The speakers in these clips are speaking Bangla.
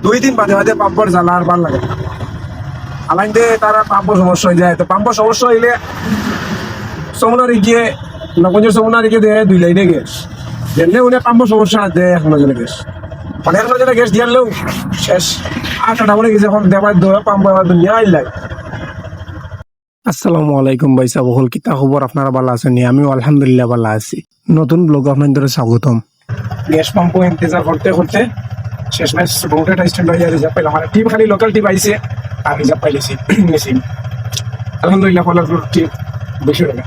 2 দিন বাদে বাদে পাম্পর জ্বালা আর ভাল লাগে না। আলাইতে তারা পাম্পর সমস্যা হয়ে যায়, তো পাম্পর সমস্যা হইলে সমনারি গিয়ে নগঞ্জের সমনারি গিয়ে দেয় 2 লাইনে গ্যাস যেমনি উনি পাম্পর সমস্যা দেয় 1 নজনে গ্যাস, মানে 1 নজনে গ্যাস দিয়ে আনলেও শেষ। 8টা বলে গেছে এখন দেওয়ার দোয়া পাম্প আবার দুনিয়া আইলাই। আসসালামু আলাইকুম ভাই সাহেব, হল কিতা খবর? আপনারা ভালো আছেন? আমিও আলহামদুলিল্লাহ ভালো আছি। নতুন ব্লগ আপনাদের স্বাগতম। গ্যাস পাম্প ইন্তজার করতে করতে শেষমেশ বহুটা স্ট্যান্ড হয়ে রিজার্ভ পাইলাম, মানে টিম খালি লোকাল টিম আইছে আর রিজার্ভ পাইলেছি মেশিন। আলহামদুলিল্লাহ ফলাফল টিম 200 টাকা।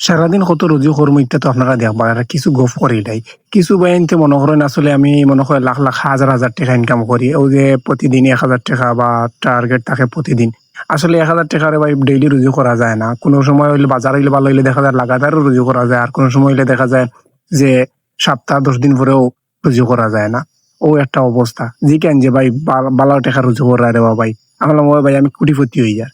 সারাদিন কত রুজু কর্ম ইত্যা তো আপনারা দেখবা, আর কিছু গফ করি নাই। কিছু বাইনতে মনে করেন আসলে আমি মনে করি লাখ লাখ হাজার হাজার টাকা ইনকাম করি, ওই যে প্রতিদিন 1000 টাকা বা টার্গেট থাকে প্রতিদিন। আসলে 1000 টাকার ভাই ডেইলি রুজু করা যায় না। কোনো সময় হইলে বাজার হইলে ভালো হইলে দেখা যায় লাগাতার রুজু করা যায়, আর কোনো সময় হইলে দেখা যায় যে সপ্তাহ 10 দিন পরেও রুজু করা যায় না। ও একটা অবস্থা জি কেন যে ভাই বালা টাকা রুজু করা রে ভাই, আমার ভাই আমি কোটিপতি হই যার।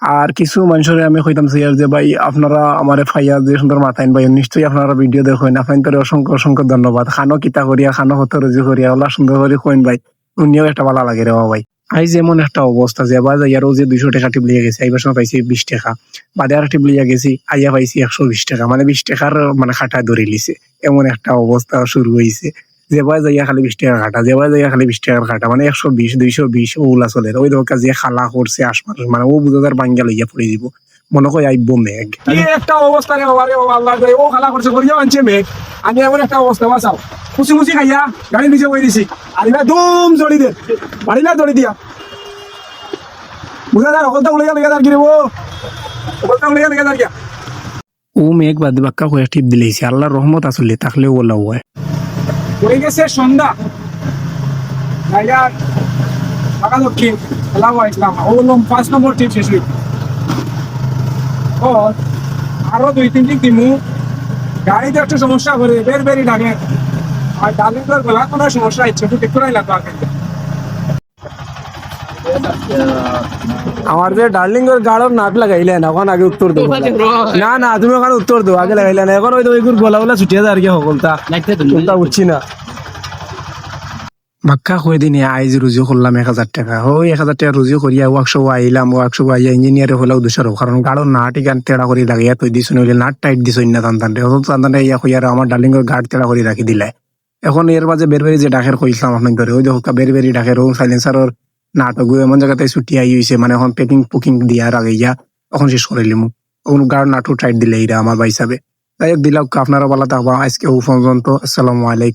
আর কিছু মানুষের আমি কইতাম যে ভাই আপনারা আমার ফাইয়া যে সুন্দর মাথাইন ভাই, নিশ্চয়ই আপনারা ভিডিও দেখেন, আপনাদের অসংখ্য অসংখ্য ধন্যবাদ। খানো কিতা করিয়া খানো হতো রুজু করিয়া ওলা সুন্দর করে কইন ভাই, উনিও একটা ভালো লাগে রে ভাই। আই যেমন একটা অবস্থা যে এবার যাইয়ারও যে 200 টাকা টিপ লিয়ে গেছে, এইবার সময় পাইছি 20 টাকা, বাদে আর টিপ লিয়ে গেছি আইয়া পাইছি 120 টাকা, মানে 20 টাকার মানে খাটায় ধরে লিছে। এমন একটা অবস্থা শুরু হয়েছে, যেবার যাইয়া খালি 20 টাকা খাটা, যেবার যাইয়া খালি 20 টাকার খাটা, মানে 120 220 ওগুলা চলে। ওই দরকার যে খালা করছে আশপাশ, মানে ও বুঝাদার বাঙ্গা লইয়া পড়ে দিব, মনে হয় আইব মেঘ। কি একটা অবস্থা রে বাবা রে, আল্লাহ ও খালা করছে করিয়া আনছে মেঘ। আমি এমন একটা অবস্থা বাঁচাও, খুশি খুশি খাইয়া গাড়ি নিচে বই দিছি, আর এবার দুম জড়ি দে বাড়ি না জড়ি দিয়া বুঝাদার অকলতা উড়ে গেল গেদার গিরে, ও অকলতা উড়ে গেল গেদার গিয়া। ও মেঘ বাদ বাক্কা কয়ে টিপ দিলেইছে, আল্লাহর রহমত আসলে থাকলেও বলা হয়। হয়ে গেছে সন্ধ্যা, ঢাকা দক্ষিণ ইসলাম ও 5 নম্বর টিপ শেষ হইল। আরো 2-3 টিপ দিমু, গাড়িতে একটু সমস্যা করে বেরি ডাকে, আর ডালিঙ্গর গলা কোনো সমস্যা ইচ্ছে একটু দেখতে নাই লাগতো আগে। আমার যে ডার্লিংয়ের গাড়র নাক লাগাইলেন, এখন আগে উত্তর দেবো না না, তুমি ওখানে উত্তর দেবো, আগে লাগাইলেন এখন ওই গলা গুলা ছুটিয়ে যায় আর কি সকলটা উঠছি না। মাক্কা কয়ে দিনে আইজ রুজু করলাম 1000 টাকা, ওই 1000 টাকা রুজু করিয়া ওয়ার্কশপ আইলাম, ওয়ার্কশপ আইয়া ইঞ্জিনিয়ারে হলেও দোষারো, কারণ গাড়র নাট গান তেড়া করে লাগাইয়া তুই দিছ নইলে নাট টাইট দিছ না টানটানটে, অত টানটানটে ইয়া কইয়ার আমার ডার্লিংয়ের গাড় তেড়া করে রাখি দিলে। এখন এর মাঝে বেরবেরি যে ডাকের কইলাম আপনার ধরে, ওই দেখো বেরবেরি ডাকের ও সাইলেন্সারের নাটক এমন জায়গাতে ছুটি আই হয়েছে, মানে এখন পেকিং পুকিং দিয়ার আগে ইয়া এখন শেষ করে লিমু, এখন গাড় নাটু টাইট দিলে এইরা আমার ভাই হিসাবে। যাই হোক দিলাম, আপনারা ভালো থাকবা, আজকে ও পর্যন্ত, আসসালামু আলাইকুম।